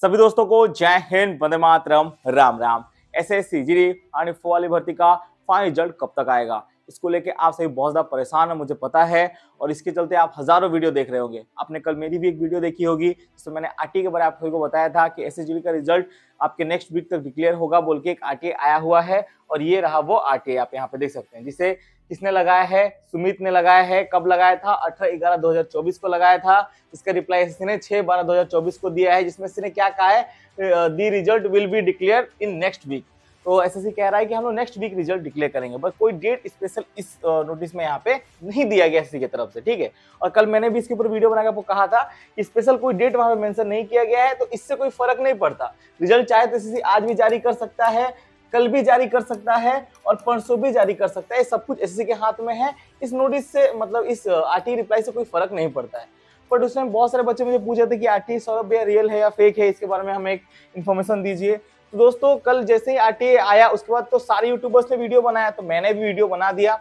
सभी दोस्तों को जय हिंद, वंदे मातरम, राम राम। एसएससी जीडी और फो वाली भर्ती का फाइनल रिजल्ट कब तक आएगा, इसको लेके आप सभी बहुत ज्यादा परेशान है, मुझे पता है। और इसके चलते आप हजारों वीडियो देख रहे होंगे। आपने कल मेरी भी एक वीडियो देखी होगी जिसमें मैंने आरटीए के बारे में आप सभी को बताया था कि एसएससी जीडी का रिजल्ट आपके नेक्स्ट वीक तक डिक्लेयर होगा बोल के एक आरटीए आया हुआ है। और ये रहा वो आरटीए, आप यहाँ पे देख सकते हैं, जिसे किसने लगाया है, सुमित ने लगाया है। कब लगाया था? 18/11/2024 को लगाया था। इसका रिप्लाई एसएससी ने 6/12/2024 को दिया है, जिसमें इसने क्या कहा है, the result will be declare in next week. तो एसएससी कह रहा है कि हम लोग नेक्स्ट वीक रिजल्ट डिक्लेयर करेंगे, बस कोई डेट स्पेशल इस नोटिस में यहाँ पे नहीं दिया गया एसएससी की तरफ से, ठीक है। और कल मैंने भी इसके ऊपर वीडियो बनाकर आपको कहा था कि स्पेशल कोई डेट वहां पे मेंशन नहीं किया गया है, तो इससे कोई फर्क नहीं पड़ता। रिजल्ट चाहे तो एसएससी आज भी जारी कर सकता है, कल भी जारी कर सकता है और परसों भी जारी कर सकता है। सब कुछ एसएससी के हाथ में है। इस नोटिस से मतलब इस आरटीए रिप्लाई से कोई फर्क नहीं पड़ता है। बट उसमें बहुत सारे बच्चे मुझे पूछे थे कि आरटीए सौरभ भैया रियल है या फेक है, इसके बारे में हमें एक इन्फॉर्मेशन दीजिए। तो दोस्तों कल जैसे ही आरटीए आया उसके बाद तो सारे यूट्यूबर्स ने वीडियो बनाया, तो मैंने भी वीडियो बना दिया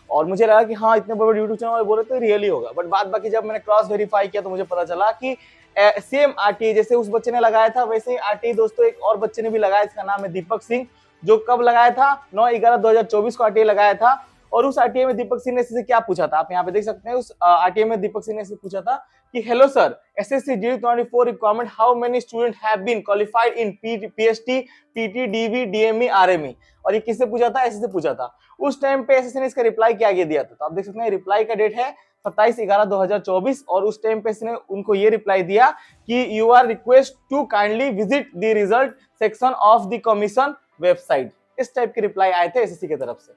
और मुझे लगा कि हाँ इतने बड़े यूट्यूब चैनल वाले बोले तो रियल ही होगा। बट बाद बाकी जब मैंने क्रॉस वेरीफाई किया तो मुझे पता चला कि सेम आरटीए जैसे उस बच्चे ने लगाया था वैसे ही आरटीए दोस्तों एक और बच्चे ने भी लगाया, इसका नाम है दीपक सिंह, जो कब लगाया था 9/11/2024 को आरटीए लगाया था। और उस आरटीए में दीपक सिंह ने इससे क्या पूछा था, आप यहाँ पे देख सकते हैं। उस आरटीए में दीपक सिंह ने इससे पूछा था कि hello sir, SSC GD 24 requirement, how many student have been qualified in PST, PT, DV, DME, RME. और ये किससे पूछा था? एसएससी से पूछा था। उस टाइम पे एसएससी ने इसका रिप्लाई क्या दिया था, तो आप देख सकते हैं रिप्लाई का डेट है 27/11/2024। और उस टाइम पे इसने उनको ये रिप्लाई दिया कि you are request to kindly visit the result section of the commission website. इस टाइप के रिप्लाई आए थे एसएससी की तरफ से,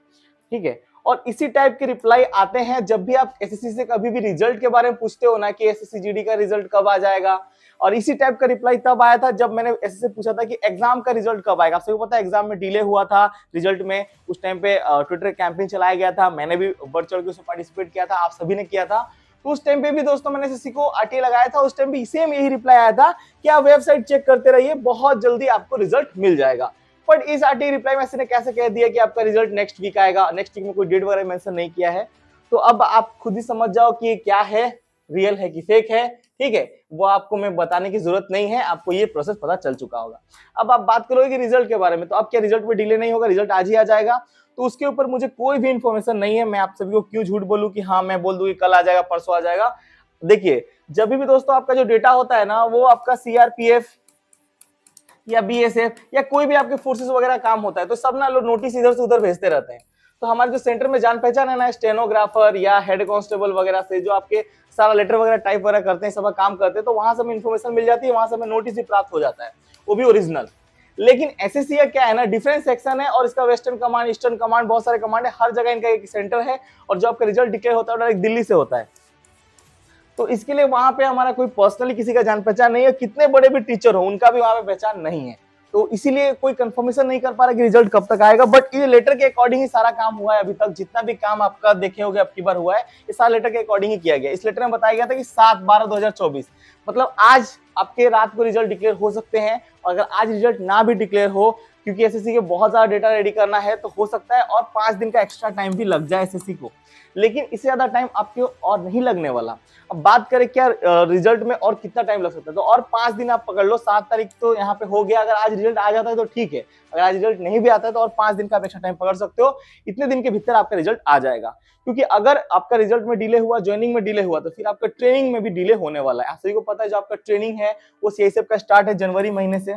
ठीक है। और इसी टाइप के रिप्लाई आते हैं जब भी आप एसएससी से कभी भी रिजल्ट के बारे में पूछते हो ना कि एसएससी जीडी का रिजल्ट कब आ जाएगा। और इसी टाइप का रिप्लाई तब आया था जब मैंने एसएससी से पूछा था कि एग्जाम का रिजल्ट कब आएगा। आप सबको पता है एग्जाम में डिले हुआ था रिजल्ट में, उस टाइम पे ट्विटर कैंपेन चलाया गया था, मैंने भी बढ़ चढ़ के उसमें पार्टिसिपेट किया था, आप सभी ने किया था। तो उस टाइम पे भी दोस्तों मैंने एसएससी को आरटीए लगाया था, उस टाइम भी सेम यही रिप्लाई आया था कि आप वेबसाइट चेक करते रहिए, बहुत जल्दी आपको रिजल्ट मिल जाएगा। बट इस आरटीए रिप्लाई में ने कैसे कह दिया कि आपका रिजल्ट नेक्स्ट वीक आएगा, नेक्स्ट वीक में कोई डेट वगैरह मेंशन नहीं किया है। तो अब आप खुद ही समझ जाओ कि ये क्या है, रियल है कि फेक है, ठीक है। वो आपको मैं बताने की जरूरत नहीं है, आपको ये प्रोसेस पता चल चुका होगा। अब आप बात करोगे कि रिजल्ट के बारे में, तो अब क्या रिजल्ट में डिले नहीं होगा, रिजल्ट आज ही आ जाएगा? तो उसके ऊपर मुझे कोई भी इंफॉर्मेशन नहीं है। मैं आप सभी को क्यों झूठ बोलूं कि हाँ मैं बोल दूं कि कल आ जाएगा, परसों आ जाएगा। देखिए जब भी दोस्तों आपका जो डेटा होता है ना, वो आपका सीआरपीएफ या बीएसएफ या कोई भी आपके फोर्सेस वगैरह काम होता है, तो सब ना लोग नोटिस इधर से उधर भेजते रहते हैं। तो हमारे जो सेंटर में जान पहचान है ना, स्टेनोग्राफर या हेड कांस्टेबल वगैरह से, जो आपके सारा लेटर वगैरह टाइप वगैरह करते हैं, सब काम करते हैं, तो वहां से हमें इन्फॉर्मेशन मिल जाती है, वहां से हमें नोटिस भी प्राप्त हो जाता है, वो भी ओरिजिनल। लेकिन एसएससी का क्या है ना, डिफरेंट सेक्शन है और इसका वेस्टर्न कमांड, ईस्टर्न कमांड, बहुत सारे कमांड है, हर जगह इनका एक सेंटर है। और जो आपका रिजल्ट डिक्लेयर होता है डायरेक्ट दिल्ली से होता है। तो इसके लिए वहां पे हमारा कोई पर्सनली किसी का जान पहचान नहीं है, कितने बड़े भी टीचर हो उनका भी वहां पे पहचान नहीं है। तो इसीलिए कोई कंफर्मेशन नहीं कर पा रहा कि रिजल्ट कब तक आएगा। बट ये लेटर के अकॉर्डिंग ही सारा काम हुआ है। अभी तक जितना भी काम आपका देखे होगे अब की बार हुआ है, ये सारा लेटर के अकॉर्डिंग ही किया गया। इस लेटर में बताया गया था कि 7/12/2024 मतलब आज आपके रात को रिजल्ट डिक्लेयर हो सकते हैं। और अगर आज रिजल्ट ना भी डिक्लेयर हो, क्योंकि एसएससी के बहुत ज्यादा डेटा रेडी करना है, तो हो सकता है और 5 दिन का एक्स्ट्रा टाइम भी लग जाए एसएससी को। लेकिन इससे ज्यादा टाइम आपके और नहीं लगने वाला। अब बात करें क्या रिजल्ट में और कितना टाइम लग सकता है, तो और 5 दिन आप पकड़ लो। 7 तारीख तो यहाँ पे हो गया, अगर आज रिजल्ट आ जाता है तो ठीक है, अगर आज रिजल्ट नहीं भी आता है तो और 5 दिन का आप एक्स्ट्रा टाइम पकड़ सकते हो। इतने दिन के भीतर आपका रिजल्ट आ जाएगा। क्योंकि अगर आपका रिजल्ट में डिले हुआ, ज्वाइनिंग में डिले हुआ, तो फिर आपका ट्रेनिंग में भी डिले होने वाला है। आप सभी को पता है जो आपका ट्रेनिंग है वो सीआईएसएफ का स्टार्ट है जनवरी महीने से,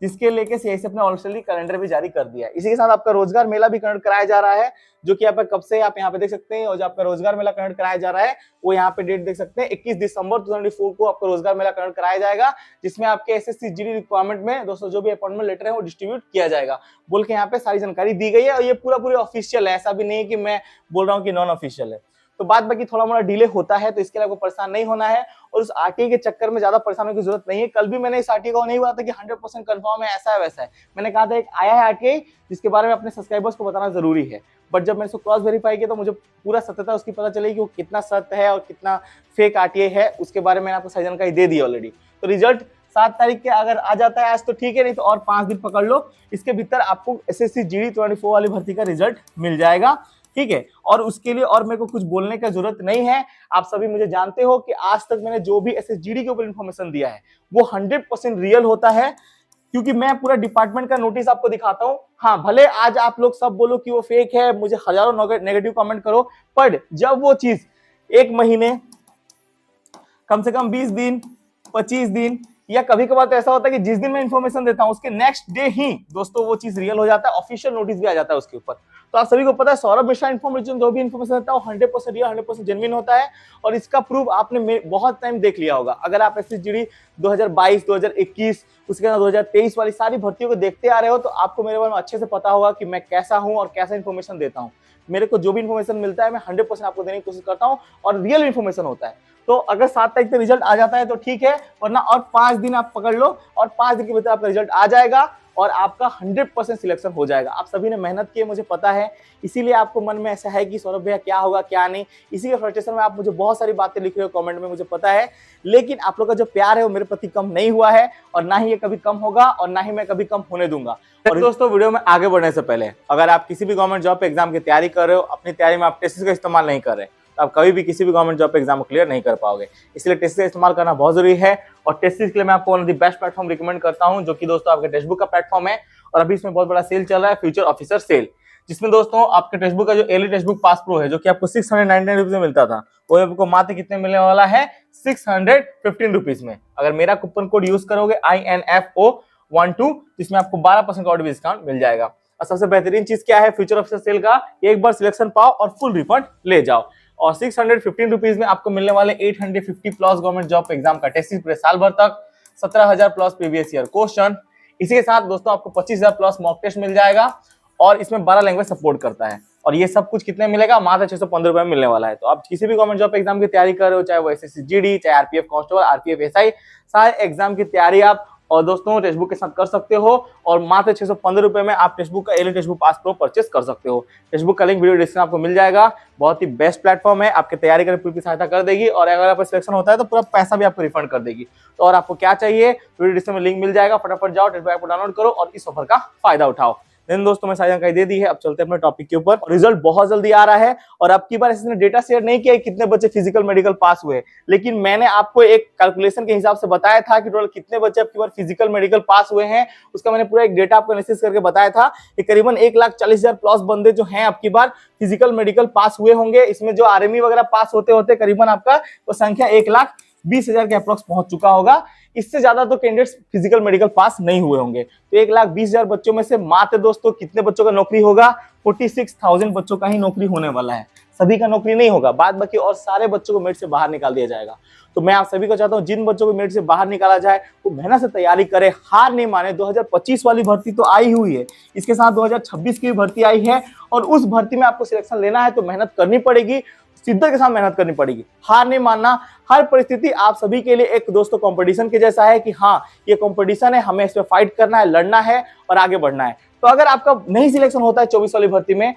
जिसके लेके सीआईएसएफ ने ऑलरेडी कैलेंडर भी जारी कर दिया है। इसी के साथ आपका रोजगार मेला भी कंडक्ट कराया जा रहा है, जो कि आप कब से आप यहाँ पे देख सकते हैं। और जो आपका रोजगार मेला कंडक्ट कराया जा रहा है वो यहाँ पे डेट देख सकते हैं, 21 दिसंबर 2024 को आपका रोजगार मेला कंडक्ट कराया जाएगा, जिसमें आपके एसएससी जीडी रिक्वायरमेंट में दोस्तों जो भी अपॉइंटमेंट लेटर है वो डिस्ट्रीब्यूट किया जाएगा बोल के यहाँ पे सारी जानकारी दी गई है। और ये पूरी ऑफिशियल है, ऐसा भी नहीं है कि मैं बोल रहा हूँ कि नॉन ऑफिशियल है। तो बात बाकी थोड़ा मोड़ा डिले होता है, तो इसके लिए आपको परेशान नहीं होना है। और उस आरटीए के चक्कर में ज्यादा परेशान होने की जरूरत नहीं है। कल भी मैंने इस आरटीए को नहीं बोला था कि 100% कंफर्म है, ऐसा है वैसा है। मैंने कहा था एक आया है आरटीए जिसके बारे में अपने सब्सक्राइबर्स को बताना जरूरी है। बट जब मैंने इसको क्रॉस वेरीफाई किया तो मुझे पूरा सत्यता उसकी पता चली कि वो कितना सत्य है और कितना फेक आरटीए है, उसके बारे में मैंने आपको सही जानकारी दे दी ऑलरेडी। तो रिजल्ट 7 तारीख के अगर आ जाता है आज तो ठीक है, नहीं तो और 5 दिन पकड़ लो। इसके भीतर आपको एसएससी जीडी 24 वाली भर्ती का रिजल्ट मिल जाएगा। ठीक है। और उसके लिए और मेरे को कुछ बोलने का जरूरत नहीं है। आप सभी मुझे जानते हो कि आज तक मैंने जो भी एसएसजीडी के ऊपर इन्फॉर्मेशन दिया है वो 100% रियल होता है, क्योंकि मैं पूरा डिपार्टमेंट का नोटिस आपको दिखाता हूं। हाँ, भले आज आप लोग सब बोलो कि वो फेक है, मुझे हजारों नेगेटिव कमेंट करो, पर जब वो चीज 1 महीने, कम से कम 20 दिन, 25 दिन, या कभी कभार तो ऐसा होता है कि जिस दिन मैं इंफॉर्मेशन देता हूं उसके नेक्स्ट डे ही दोस्तों वो चीज रियल हो जाता है, ऑफिशियल नोटिस भी आ जाता है उसके ऊपर। तो आप सभी को पता है सौरभ मिश्रा इन्फॉर्मेशन जो भी इन्फॉर्मेशन देता है 100% रियल, 100% जेन्युइन होता है। और इसका प्रूफ आपने बहुत टाइम देख लिया होगा। अगर आप एसएसजीडी 2022, 2021, उसके बाद 2023 वाली सारी भर्तियों को देखते आ रहे हो तो आपको मेरे बारे में अच्छे से पता होगा कि मैं कैसा हूं और कैसा इन्फॉर्मेशन देता हूं। मेरे को जो भी इन्फॉर्मेशन मिलता है मैं 100% आपको देने की कोशिश करता हूं और रियल इन्फॉर्मेशन होता है। तो अगर 7 तारीख तक रिजल्ट आ जाता है तो ठीक है, वरना और 5 दिन आप पकड़ लो और 5 दिन के भीतर आपका रिजल्ट आ जाएगा और आपका 100% सिलेक्शन हो जाएगा। आप सभी ने मेहनत की है, मुझे पता है, इसीलिए आपको मन में ऐसा है कि सौरभ भैया क्या होगा क्या नहीं, इसी के फ्रस्ट्रेशन में आप मुझे बहुत सारी बातें लिख रहे हो कमेंट में, मुझे पता है। लेकिन आप लोग का जो प्यार है वो मेरे प्रति कम नहीं हुआ है और ना ही ये कभी कम होगा और ना ही मैं कभी कम होने दूंगा। और दोस्तों, वीडियो में आगे बढ़ने से पहले अगर आप किसी भी गवर्नमेंट जॉब पे एग्जाम की तैयारी कर रहे हो, अपनी तैयारी में आप टेस्ट का इस्तेमाल नहीं कर रहे, तो आप कभी भी किसी भी गवर्नमेंट जॉब पे एग्जाम को क्लियर नहीं कर पाओगे। इसलिए टेस्ट का इस्तेमाल करना बहुत जरूरी है और टेस्ट के लिए मैं आपको one of the best platform recommend करता हूं, जो कि दोस्तों आपके टेक्स्ट बुक का प्लेटफॉर्म है। और अभी इसमें बहुत बड़ा सेल चल रहा है, फ्यूचर ऑफिसर सेल, जिसमें दोस्तों आपके टेक्स्ट बुक का जो Eli text book pass pro है जो कि आपको 699 रुपीज में मिलता था, वो आपको मात्र कितने मिलने वाला है, 615 रुपीज में। अगर मेरा कूपन कोड यूज करोगे INFO12, जिसमें आपको 12% का डिस्काउंट मिल जाएगा। और सबसे बेहतरीन चीज क्या है फ्यूचर ऑफिसर सेल का, एक बार सिलेक्शन पाओ और फुल रिफंड ले जाओ। और 615 रुपीज में आपको मिलने वाले 850 प्लस गवर्नमेंट जॉब एग्जाम का टेस्ट पूरे साल भर तक, 17,000 प्लस प्रीवियस ईयर क्वेश्चन। इसी के साथ दोस्तों आपको 25,000 प्लस मॉक टेस्ट मिल जाएगा और इसमें 12 लैंग्वेज सपोर्ट करता है। और ये सब कुछ कितने मिलेगा, मात्र 615 रुपए में मिलने वाला है। तो आप किसी भी गवर्नमेंट जॉब एग्जाम की तैयारी कर रहे हो, चाहे वो एसएससी-जीडी, चाहे आरपीएफ कांस्टेबल, आरपीएफ एसआई, सारे एग्जाम की तैयारी आप और दोस्तों टेक्स्ट बुक के साथ कर सकते हो। और मात्र 615 रुपए में आप टेक्स्ट बुक का Eli text book pass pro purchase कर सकते हो। टेक्स्ट बुक का लिंक वीडियो डिस्क्रिप्शन आपको मिल जाएगा। बहुत ही बेस्ट प्लेटफॉर्म है, आपकी तैयारी करने पूरी सहायता कर देगी और अगर आपका सिलेक्शन होता है तो पूरा पैसा भी आपको रिफंड कर देगी। तो और आपको क्या चाहिए, वीडियो डिस्क्रिप्शन में लिंक मिल जाएगा, फटाफट जाओ टेक्स्ट बुक ऐप को डाउनलोड करो और इस ऑफर का फायदा उठाओ। देन दोस्तों मैं सारी जानकारी दे दी है, अब चलते हैं अपने टॉपिक के ऊपर। रिजल्ट बहुत जल्दी आ रहा है और अब की बार इसने डेटा शेयर नहीं किया कितने बच्चे फिजिकल मेडिकल पास हुए, लेकिन मैंने आपको एक कैलकुलेशन के हिसाब से बताया था कि टोटल कितने बच्चे अब की बार फिजिकल मेडिकल पास हुए हैं। उसका मैंने पूरा एक डेटा आपको एनालिसिस करके बताया था कि करीबन 1,40,000 प्लस बंदे जो हैं अब की बार फिजिकल मेडिकल पास हुए होंगे। इसमें जो आर्मी वगैरह पास होते होते करीबन आपका वो संख्या 1,20,000 के अप्रोक्स पहुंच चुका होगा। इससे ज्यादा तो कैंडिडेट्स फिजिकल मेडिकल पास नहीं हुए होंगे। तो 1,20,000 बच्चों में से मात्र दोस्तों कितने बच्चों का नौकरी होगा, 46,000 बच्चों का ही नौकरी होने वाला है। सभी का नौकरी नहीं होगा, बाद बाकी और सारे बच्चों को मेरिट से बाहर निकाल दिया जाएगा। तो मैं आप सभी को चाहता हूं जिन बच्चों को मेरिट से बाहर निकाला जाए वो मेहनत से तैयारी करे, हार नहीं माने। 2025 वाली भर्ती तो आई हुई है, इसके साथ 2026 की भर्ती आई है और उस भर्ती में आपको सिलेक्शन लेना है तो मेहनत करनी पड़ेगी, शिद्दत के साथ मेहनत करनी पड़ेगी, हार नहीं मानना। हर परिस्थिति आप सभी के लिए एक दोस्तों कंपटीशन के जैसा है कि हाँ ये कंपटीशन है, हमें इस पे फाइट करना है, लड़ना है और आगे बढ़ना है। तो अगर आपका नहीं सिलेक्शन होता है 24 वाली भर्ती में,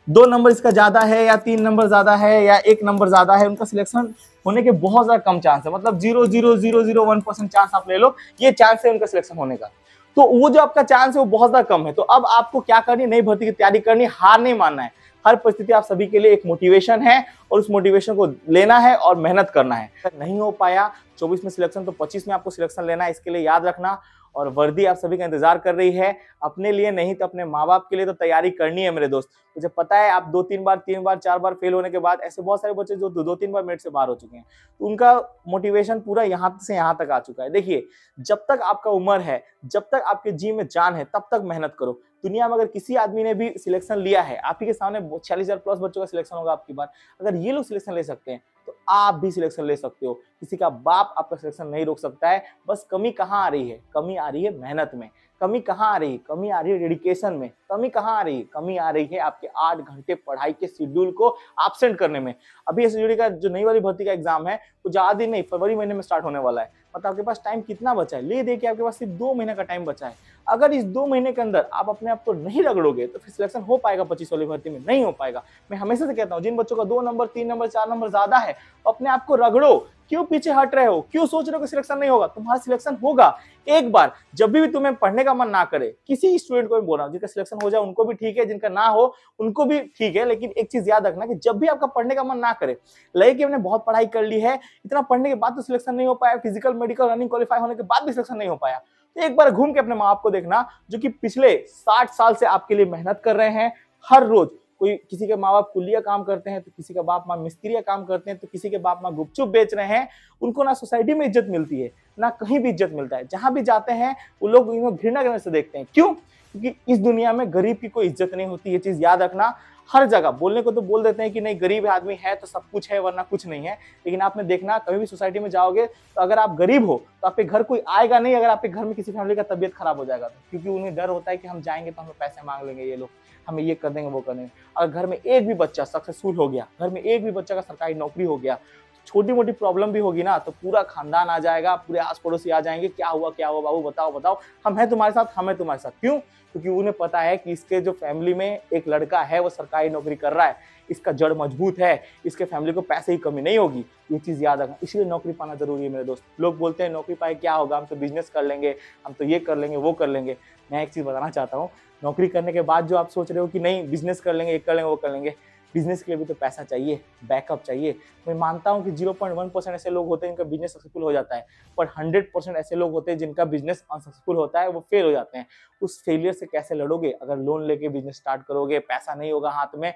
2 नंबर इसका ज्यादा है या 3 नंबर ज्यादा है या 1 नंबर ज्यादा है, उनका सिलेक्शन होने के बहुत ज्यादा कम चांस है, मतलब 0.0001% चांस आप ले लो, ये चांस है उनका सिलेक्शन होने का। तो वो जो आपका चांस है वो बहुत ज्यादा कम है। तो अब आपको क्या करनी, नई भर्ती की तैयारी करनी, हार नहीं मानना है। हर परिस्थिति आप सभी के लिए एक मोटिवेशन है और उस मोटिवेशन को लेना है और मेहनत करना है। अगर नहीं हो पाया 24 में सिलेक्शन तो 25 में आपको सिलेक्शन लेना है, इसके लिए याद रखना। और वर्दी आप सभी का इंतजार कर रही है, अपने लिए नहीं तो अपने माँ बाप के लिए तो तैयारी करनी है मेरे दोस्त। मुझे पता है आप 2-3 बार 3 बार 4 बार फेल होने के बाद ऐसे बहुत सारे बच्चे जो 2-3 बार मेरिट से बाहर हो चुके हैं, तो उनका मोटिवेशन पूरा यहाँ से यहाँ तक आ चुका है। देखिए, जब तक आपका उम्र है, जब तक आपके जी में जान है, तब तक मेहनत करो। दुनिया में अगर किसी आदमी ने भी सिलेक्शन लिया है, आप ही के सामने 46,000 प्लस बच्चों का सिलेक्शन होगा आपकी बार, अगर ये लोग सिलेक्शन ले सकते हैं तो आप भी सिलेक्शन ले सकते हो। किसी का बाप आपका सिलेक्शन नहीं रोक सकता है। बस कमी कहाँ आ रही है, कमी आ रही है मेहनत में। कमी कहाँ आ रही है, कमी आ रही है डेडिकेशन में। कमी कहाँ आ रही है, कमी आ रही है आपके 8 घंटे पढ़ाई के शेड्यूल को एब्सेंट करने में। अभी एसएसजीडी का जो नई वाली भर्ती का एग्जाम है वो ज्यादा दिन नहीं, फरवरी महीने में स्टार्ट होने वाला है। मतलब आपके पास टाइम कितना बचा है, ले दे के आपके पास सिर्फ 2 महीने का टाइम बचा है। अगर इस 2 महीने के अंदर आप अपने आप को नहीं रगड़ोगे तो फिर सिलेक्शन हो पाएगा 25 वाली भर्ती में, नहीं हो पाएगा। मैं हमेशा से कहता हूँ जिन बच्चों का 2 नंबर 3 नंबर 4 नंबर ज्यादा है अपने आप को रगड़ो, क्यों पीछे हट रहे हो, क्यों सोच रहे हो कि सिलेक्शन नहीं होगा? तुम्हारा सिलेक्शन होगा एक बार। जब भी तुम्हें पढ़ने का मन ना करे, किसी स्टूडेंट को भी बोल रहा हूं, जिनका सिलेक्शन हो जाए उनको भी ठीक है, जिनका ना हो उनको भी ठीक है, लेकिन एक चीज याद रखना कि जब भी आपका पढ़ने का मन ना करे, लगे कि हमने बहुत पढ़ाई कर ली है, इतना पढ़ने के बाद तो सिलेक्शन नहीं हो पाया, फिजिकल मेडिकल रनिंग क्वालिफाई होने के बाद भी सिलेक्शन नहीं हो पाया, तो एक बार घूम के अपने माँ बाप को देखना, जो कि पिछले 60 साल से आपके लिए मेहनत कर रहे हैं। हर रोज कोई, किसी के माँ बाप कुलिया काम करते हैं, तो किसी का बाप माँ मिस्त्रिया काम करते हैं, तो किसी के बाप माँ गुपचुप बेच रहे हैं। उनको ना सोसाइटी में इज्जत मिलती है, ना कहीं भी इज्जत मिलता है। जहां भी जाते हैं वो लोग इनको घृणा करने से देखते हैं। क्यों? क्योंकि इस दुनिया में गरीब की कोई इज्जत नहीं होती। ये चीज याद रखना। हर जगह बोलने को तो बोल देते हैं कि नहीं, गरीब आदमी है तो सब कुछ है, वरना कुछ नहीं है। लेकिन आपने देखना, कभी भी सोसाइटी में जाओगे तो अगर आप गरीब हो तो आपके घर कोई आएगा नहीं, अगर आपके घर में किसी फैमिली का तबीयत खराब हो जाएगा तो, क्योंकि उन्हें डर होता है कि हम जाएंगे तो हमें पैसे मांग लेंगे ये लोग, हमें ये कर देंगे वो कर देंगे। अगर घर में एक भी बच्चा सक्सेसफुल हो गया, घर में एक भी बच्चा का सरकारी नौकरी हो गया, छोटी मोटी प्रॉब्लम भी होगी ना तो पूरा खानदान आ जाएगा, पूरे आस पड़ोसी आ जाएंगे, क्या हुआ बाबू, बताओ बताओ, हम हैं तुम्हारे साथ, हम हैं तुम्हारे साथ। क्यों? क्योंकि उन्हें पता है कि इसके जो फैमिली में एक लड़का है वो सरकारी नौकरी कर रहा है, इसका जड़ मजबूत है, इसके फैमिली को पैसे की कमी नहीं होगी। ये चीज याद रखना। इसलिए नौकरी पाना जरूरी है मेरे दोस्त। लोग बोलते हैं नौकरी पाए क्या होगा, हम तो बिजनेस कर लेंगे, हम तो ये कर लेंगे वो कर लेंगे। मैं एक चीज बताना चाहता हूँ, नौकरी करने के बाद जो आप सोच रहे हो कि नहीं बिजनेस कर लेंगे, ये कर लेंगे वो कर लेंगे, बिजनेस के लिए भी तो पैसा चाहिए, बैकअप चाहिए। मैं मानता हूं कि 0.1% ऐसे लोग होते हैं जिनका बिजनेस सक्सेसफुल हो जाता है, पर 100% ऐसे लोग होते हैं जिनका बिजनेस अनसक्सेसफुल होता है, वो फेल हो जाते हैं। उस फेलियर से कैसे लड़ोगे? अगर लोन लेके बिजनेस स्टार्ट करोगे, पैसा नहीं होगा हाथ में,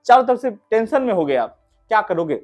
चारों तरफ से टेंशन में हो गए, आप क्या करोगे?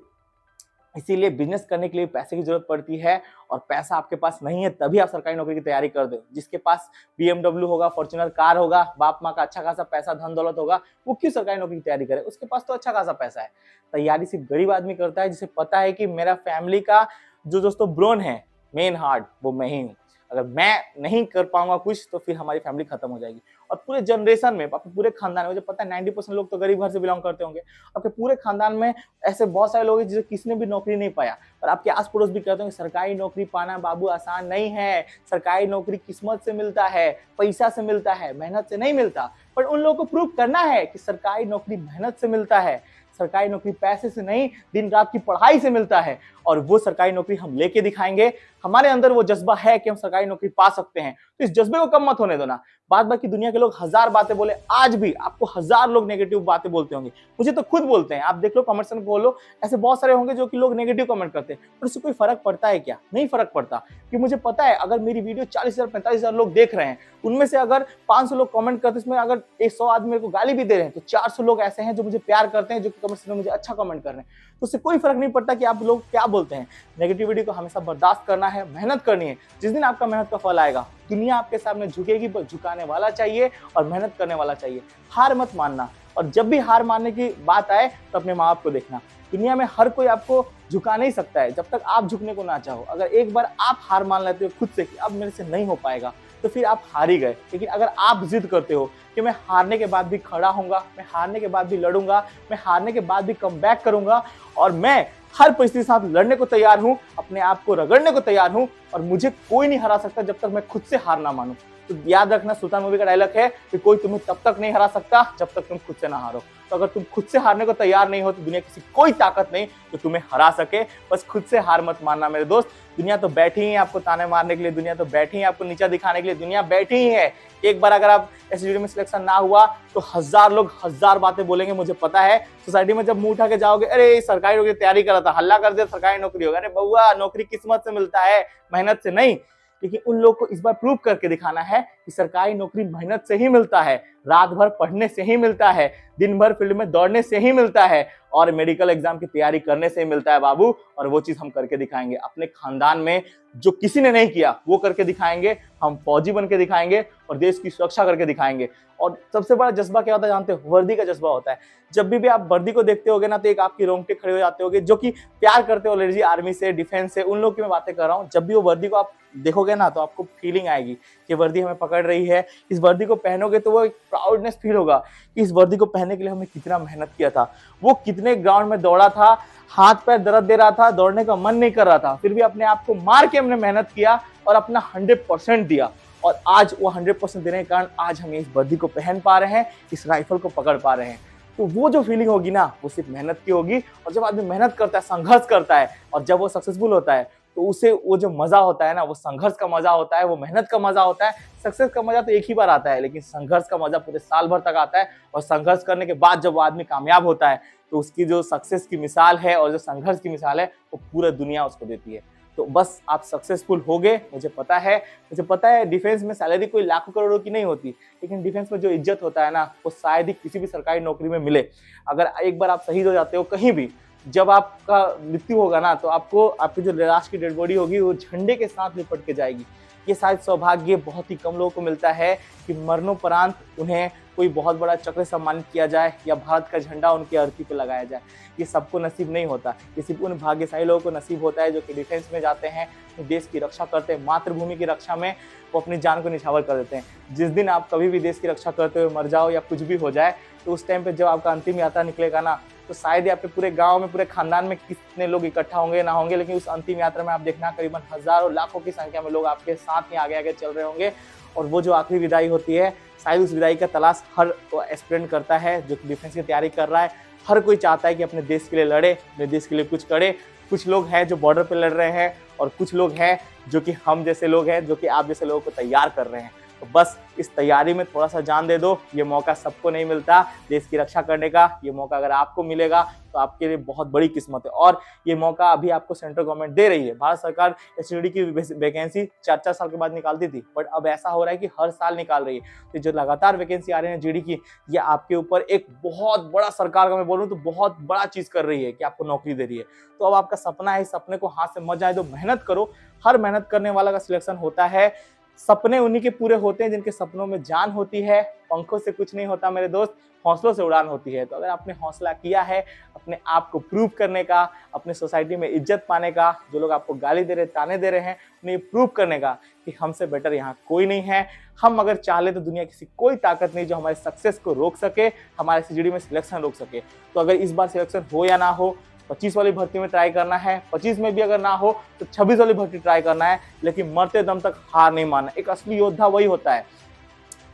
इसीलिए बिजनेस करने के लिए पैसे की जरूरत पड़ती है, और पैसा आपके पास नहीं है तभी आप सरकारी नौकरी की तैयारी कर दो। जिसके पास BMW होगा, फॉर्च्यूनर कार होगा, बाप माँ का अच्छा खासा पैसा धन दौलत होगा, वो क्यों सरकारी नौकरी की तैयारी करे? उसके पास तो अच्छा खासा पैसा है। तैयारी सिर्फ गरीब आदमी करता है जिसे पता है कि मेरा फैमिली का जो दोस्तों ब्रोन है, मेन हार्ट, वो मैं ही हूँ। अगर मैं नहीं कर पाऊंगा कुछ तो फिर हमारी फैमिली खत्म हो जाएगी। और पूरे जनरेशन में, आपके पूरे खानदान में, मुझे पता है 90% लोग तो गरीब घर से बिलोंग करते होंगे। आपके पूरे खानदान में ऐसे बहुत सारे लोग हैं जिसे किसी ने भी नौकरी नहीं पाया, और आपके आस पड़ोस भी कहते हैं कि सरकारी नौकरी पाना बाबू आसान नहीं है, सरकारी नौकरी किस्मत से मिलता है, पैसा से मिलता है, मेहनत से नहीं मिलता। पर उन लोगों को प्रूव करना है कि सरकारी नौकरी मेहनत से मिलता है, सरकारी नौकरी पैसे से नहीं, दिन रात की पढ़ाई से मिलता है। और वो सरकारी नौकरी हम लेके दिखाएंगे। हमारे अंदर वो जज्बा है कि हम सरकारी नौकरी पा सकते हैं, तो इस जज्बे को कम मत होने दो ना। बात बाकी दुनिया के लोग हजार बातें बोले, आज भी आपको हजार लोग नेगेटिव बातें बोलते होंगे, मुझे तो खुद बोलते हैं। आप देख लो, कमेंट सेक्शन खोलो, ऐसे बहुत सारे होंगे जो कि लोग नेगेटिव कमेंट करते हैं, पर उससे कोई फर्क पड़ता है क्या? नहीं फर्क पड़ता। कि मुझे पता है अगर मेरी वीडियो 40,000 45,000 लोग देख रहे हैं, उनमें से अगर 500 लोग कमेंट करते हैं, इसमें अगर 100 आदमी मेरे को गाली भी दे रहे हैं, तो 400 लोग ऐसे हैं जो मुझे प्यार करते हैं, जो कमेंट सेक्शन में मुझे अच्छा कमेंट कर रहे हैं। तो उससे कोई फर्क नहीं पड़ता कि आप लोग क्या बोलते हैं। नेगेटिविटी को हमेशा बर्दाश्त करना है, मेहनत करनी है। जिस दिन आपका मेहनत का फल आएगा, दुनिया आपके सामने झुकेगी, पर झुकाने वाला चाहिए और मेहनत करने वाला चाहिए। हार मत मानना, और जब भी हार मानने की बात आए तो अपने माँ बाप को देखना। दुनिया में हर कोई आपको झुका नहीं सकता है जब तक आप झुकने को ना चाहो। अगर एक बार आप हार मान लेते हो खुद से कि अब मेरे से नहीं हो पाएगा, तो फिर आप हार ही गए। लेकिन अगर आप जिद करते हो कि मैं हारने के बाद भी खड़ा होऊंगा, मैं हारने के बाद भी लड़ूंगा, मैं हारने के बाद भी कम बैक करूंगा, और मैं हर परिस्थिति के साथ लड़ने को तैयार हूं, अपने आप को रगड़ने को तैयार हूं, और मुझे कोई नहीं हरा सकता जब तक मैं खुद से हार ना मानूं। तो याद रखना, सुल्तान मूवी का डायलॉग है कि कोई तुम्हें तब तक नहीं हरा सकता जब तक तुम खुद से ना हारो। तो अगर तुम खुद से हारने को तैयार नहीं हो तो दुनिया किसी कोई ताकत नहीं तो तुम्हें हरा सके। बस खुद से हार मत मानना मेरे दोस्त। दुनिया तो बैठी ही है आपको ताने मारने के लिए, दुनिया तो बैठी है आपको नीचा दिखाने के लिए, दुनिया बैठी ही है। एक बार अगर आप ऐसी वीडियो में सिलेक्शन ना हुआ तो हजार लोग हजार बातें बोलेंगे, मुझे पता है। सोसाइटी में जब मुंह उठा के जाओगे, अरे सरकारी नौकरी की तैयारी कर रहा था, हल्ला कर दिया सरकारी नौकरी होगा। अरे बउआ, नौकरी किस्मत से मिलता है, मेहनत से नहीं। लेकिन उन लोग को इस बार प्रूव करके दिखाना है कि सरकारी नौकरी मेहनत से ही मिलता है, रात भर पढ़ने से ही मिलता है, दिन भर फील्ड में दौड़ने से ही मिलता है, और मेडिकल एग्जाम की तैयारी करने से ही मिलता है बाबू। और वो चीज हम करके दिखाएंगे। अपने खानदान में जो किसी ने नहीं किया वो करके दिखाएंगे। हम फौजी बन के दिखाएंगे और देश की सुरक्षा करके दिखाएंगे। और सबसे बड़ा जज्बा क्या होता है जानते हो? वर्दी का जज्बा होता है। जब भी आप वर्दी को देखते होगे ना, तो एक आपकी रोंगटे खड़े हो जाते होगे, जो कि प्यार करते हो ऑलरेडी आर्मी से, डिफेंस से, उन लोग की मैं बातें कर रहा हूँ। जब भी वो वर्दी को आप देखोगे ना, तो आपको फीलिंग आएगी कि वर्दी हमें पकड़ रही है। इस वर्दी को पहनोगे तो वो एक प्राउडनेस फील होगा कि इस वर्दी को पहनने के लिए हमने कितना मेहनत किया था, वो कितने ग्राउंड में दौड़ा था, हाथ पैर दर्द दे रहा था, दौड़ने का मन नहीं कर रहा था, फिर भी अपने आप को मार के हमने मेहनत किया और अपना 100% दिया। और आज वो 100% देने के कारण आज हम इस वर्दी को पहन पा रहे हैं, इस राइफल को पकड़ पा रहे हैं। तो वो जो फीलिंग होगी ना वो सिर्फ मेहनत की होगी। और जब आदमी मेहनत करता है, संघर्ष करता है और जब वो सक्सेसफुल होता है तो उसे वो जो मजा होता है ना, वो संघर्ष का मजा होता है, वो मेहनत का मजा होता है। सक्सेस का मजा तो एक ही बार आता है, लेकिन संघर्ष का मजा पूरे साल भर तक आता है। और संघर्ष करने के बाद जब वो आदमी कामयाब होता है तो उसकी जो सक्सेस की मिसाल है और जो संघर्ष की मिसाल है वो पूरा दुनिया उसको देती है। तो बस आप सक्सेसफुल हो गए, मुझे पता है डिफेंस में सैलरी कोई लाखों करोड़ों की नहीं होती, लेकिन डिफेंस में जो इज्जत होता है ना वो शायद ही किसी भी सरकारी नौकरी में मिले। अगर एक बार आप शहीद हो जाते हो कहीं भी, जब आपका मृत्यु होगा ना तो आपको आपकी जो लाश की डेड बॉडी होगी वो झंडे के साथ लिपट के जाएगी। ये शायद सौभाग्य बहुत ही कम लोगों को मिलता है कि मरणोपरांत उन्हें कोई बहुत बड़ा चक्र सम्मानित किया जाए या भारत का झंडा उनकी अर्थी पे लगाया जाए। ये सबको नसीब नहीं होता, ये सिर्फ उन भाग्यशाली लोगों को नसीब होता है जो कि डिफेंस में जाते हैं, देश की रक्षा करते हैं, मातृभूमि की रक्षा में वो अपनी जान को निछावर कर देते हैं। जिस दिन आप कभी भी देश की रक्षा करते हुए मर जाओ या कुछ भी हो जाए तो उस टाइम पे जब आपका अंतिम यात्रा निकलेगा ना तो शायद ही आपके पूरे गांव में, पूरे खानदान में कितने लोग इकट्ठा होंगे ना होंगे, लेकिन उस अंतिम यात्रा में आप देखना करीबन हजारों लाखों की संख्या में लोग आपके साथ ही आगे आगे चल रहे होंगे। और वो जो आखिरी विदाई होती है, शायद उस विदाई का तलाश हर एस्पिरेंट करता है जो कि डिफेंस की तैयारी कर रहा है। हर कोई चाहता है कि अपने देश के लिए लड़े, अपने देश के लिए कुछ करे। कुछ लोग हैं जो बॉर्डर पे लड़ रहे हैं और कुछ लोग हैं जो कि हम जैसे लोग हैं, जो कि आप जैसे लोगों को तैयार कर रहे हैं। तो बस इस तैयारी में थोड़ा सा जान दे दो। ये मौका सबको नहीं मिलता देश की रक्षा करने का। ये मौका अगर आपको मिलेगा तो आपके लिए बहुत बड़ी किस्मत है। और ये मौका अभी आपको सेंट्रल गवर्नमेंट दे रही है। भारत सरकार एसटीडी की वैकेंसी 4-4 साल के बाद निकालती थी, बट अब ऐसा हो रहा है कि हर साल निकाल रही है। तो जो लगातार वैकेंसी आ रही है जीडी की, ये आपके ऊपर एक बहुत बड़ा, सरकार का मैं बोलूँ तो बहुत बड़ा चीज कर रही है कि आपको नौकरी दे रही है। तो अब आपका सपना है, इस सपने को हाथ से मत जाए दो, मेहनत करो। हर मेहनत करने वाला का सिलेक्शन होता है। सपने उन्हीं के पूरे होते हैं जिनके सपनों में जान होती है। पंखों से कुछ नहीं होता मेरे दोस्त, हौसलों से उड़ान होती है। तो अगर आपने हौसला किया है अपने आप को प्रूव करने का, अपने सोसाइटी में इज्जत पाने का, जो लोग आपको गाली दे रहे, ताने दे रहे हैं, उन्हें प्रूव करने का कि हमसे बेटर यहाँ कोई नहीं है। हम अगर चाह ले तो दुनिया किसी कोई ताकत नहीं जो हमारे सक्सेस को रोक सके, हमारे सीजीडी में सिलेक्शन रोक सके। तो अगर इस बार सिलेक्शन हो या ना हो, 25 वाली भर्ती में ट्राई करना है, 25 में भी अगर ना हो तो 26 वाली भर्ती ट्राई करना है, लेकिन मरते दम तक हार नहीं मानना। एक असली योद्धा वही होता है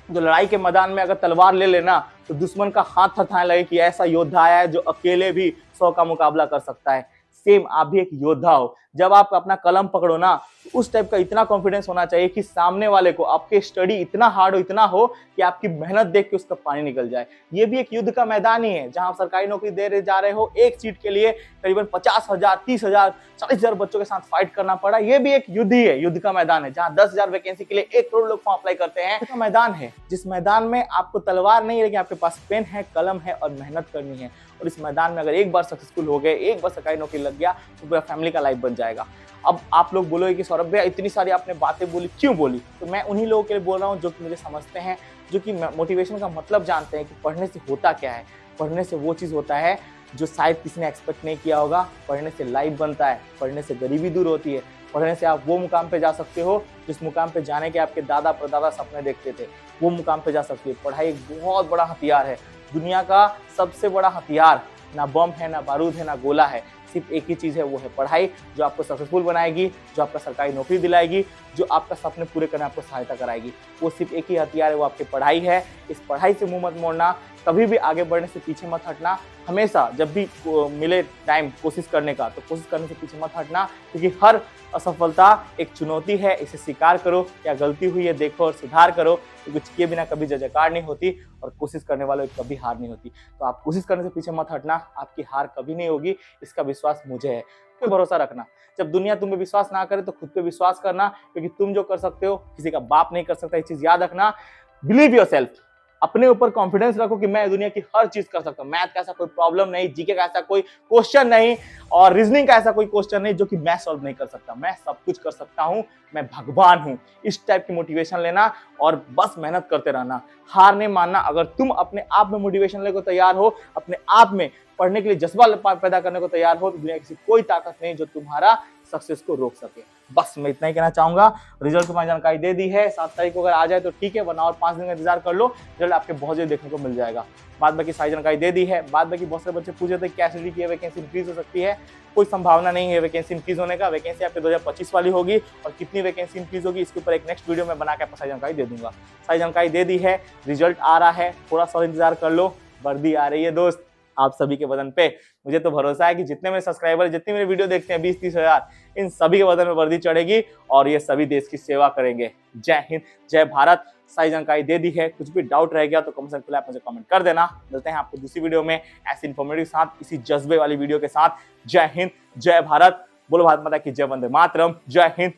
जो लड़ाई के मैदान में अगर तलवार ले लेना तो दुश्मन का हाथ थरथराने लगे कि ऐसा योद्धा आया है जो अकेले भी 100 का मुकाबला कर सकता है। सेम आप भी एक योद्धा हो। जब आप अपना कलम पकड़ो ना तो उस टाइप का इतना कॉन्फिडेंस होना चाहिए कि सामने वाले को आपके स्टडी इतना हार्ड हो, इतना हो कि आपकी मेहनत देख के उसका पानी निकल जाए। ये भी एक युद्ध का मैदान ही है जहां आप सरकारी नौकरी दे रहे जा रहे हो। एक सीट के लिए करीबन 50,000, 30,000, 40,000 बच्चों के साथ फाइट करना पड़ा। ये भी एक युद्ध ही है, युद्ध का मैदान है जहां 10,000 वैकेंसी के लिए 1 करोड़ लोग फॉर्म अप्लाई करते हैं। का मैदान है जिस मैदान में आपको तलवार नहीं, लेकिन आपके पास पेन है, कलम है और मेहनत करनी है। और इस मैदान में अगर एक बार सक्सेसफुल हो गए, एक बार सरकारी नौकरी लग गया तो पूरा फैमिली का लाइफ बन जाएगा। अब आप लोग बोलोगे कि सौरभ भैया इतनी सारी आपने बातें बोली, क्यों बोली? तो मैं उन्हीं लोगों के लिए बोल रहा हूँ जो कि मुझे समझते हैं, जो कि मोटिवेशन का मतलब जानते हैं कि पढ़ने से होता क्या है। पढ़ने से वो चीज़ होता है जो शायद किसी ने एक्सपेक्ट नहीं किया होगा। पढ़ने से लाइफ बनता है, पढ़ने से गरीबी दूर होती है, पढ़ने से आप वो मुकाम पे जा सकते हो जिस मुकाम पे जाने के आपके दादा परदादा सपने देखते थे, वो मुकाम पे जा सकते हो। पढ़ाई एक बहुत बड़ा हथियार है, दुनिया का सबसे बड़ा हथियार। ना बम है, ना बारूद है, ना गोला है, सिर्फ एक ही चीज़ है, वो है पढ़ाई, जो आपको सक्सेसफुल बनाएगी, जो आपका सरकारी नौकरी दिलाएगी, जो आपका सपने पूरे करने आपको सहायता कराएगी। वो सिर्फ एक ही हथियार है, वो आपकी पढ़ाई है। इस पढ़ाई से मुंह मत मोड़ना, कभी भी आगे बढ़ने से पीछे मत हटना। हमेशा जब भी मिले टाइम कोशिश करने का तो कोशिश करने से पीछे मत हटना, क्योंकि हर असफलता एक चुनौती है। इसे स्वीकार करो, क्या गलती हुई है देखो और सुधार करो। तो कुछ किए बिना कभी जय जयकार नहीं होती और कोशिश करने वालों की कभी हार नहीं होती। तो आप कोशिश करने से पीछे मत हटना, आपकी हार कभी नहीं होगी, इसका विश्वास मुझे है। पे भरोसा रखना। जब दुनिया तुम पे विश्वास ना करे तो खुद पे विश्वास करना, क्योंकि तुम जो कर सकते हो किसी का बाप नहीं कर सकता। ये चीज याद रखना। बिलीव योरसेल्फ, अपने ऊपर कॉन्फिडेंस रखो कि मैं दुनिया की हर चीज कर सकता हूँ। मैथ का ऐसा कोई प्रॉब्लम नहीं, जीके का ऐसा कोई क्वेश्चन नहीं और रीजनिंग का ऐसा कोई क्वेश्चन नहीं जो कि मैं सॉल्व नहीं कर सकता। मैं सब कुछ कर सकता हूँ, मैं भगवान हूँ। इस टाइप की मोटिवेशन लेना और बस मेहनत करते रहना, हार नहीं मानना। अगर तुम अपने आप में मोटिवेशन लेने को तैयार हो, अपने आप में पढ़ने के लिए जज्बा पैदा करने को तैयार हो, तो दुनिया की कोई ताकत नहीं जो तुम्हारा सक्सेस को रोक सके। बस मैं इतना ही कहना चाहूंगा। रिजल्ट की मैंने जानकारी दे दी है, 7 तारीख को अगर आ जाए तो ठीक है, वरना और 5 दिन का इंतजार कर लो, रिजल्ट आपके बहुत जल्दी देखने को मिल जाएगा। बाद बाकी सारी जानकारी दे दी है। बाद बाकी बहुत सारे बच्चे पूछे थे क्या एसटीडी की वैकेंसी इंक्रीज हो सकती है। कोई संभावना नहीं है वैकेंसी इंक्रीज होने का। वैकेंसी आपके 2025 वाली होगी और कितनी वैकेंसी इंक्रीज होगी इसके ऊपर एक नेक्स्ट वीडियो में बना के आपको सारी जानकारी दे दूंगा। सारी जानकारी दे दी है, रिजल्ट आ रहा है, थोड़ा सा इंतजार कर लो। वर्दी आ रही है दोस्त आप सभी के बदन पे। मुझे तो भरोसा है कि जितने मेरे सब्सक्राइबर, जितने मेरे वीडियो देखते हैं 20-30 हजार, इन सभी के बदन में वर्दी चढ़ेगी और ये सभी देश की सेवा करेंगे। जय हिंद, जय भारत। सारी जानकारी दे दी है, कुछ भी डाउट रह गया तो कमेंट सेक्शन में आप मुझे कमेंट कर देना। मिलते हैं आपको दूसरी वीडियो में ऐसे इन्फॉर्मेटिव साथ, इसी जज्बे वाली वीडियो के साथ। जय हिंद, जय भारत। बोलो भारत माता की जय, वंदे मातरम। जय हिंद।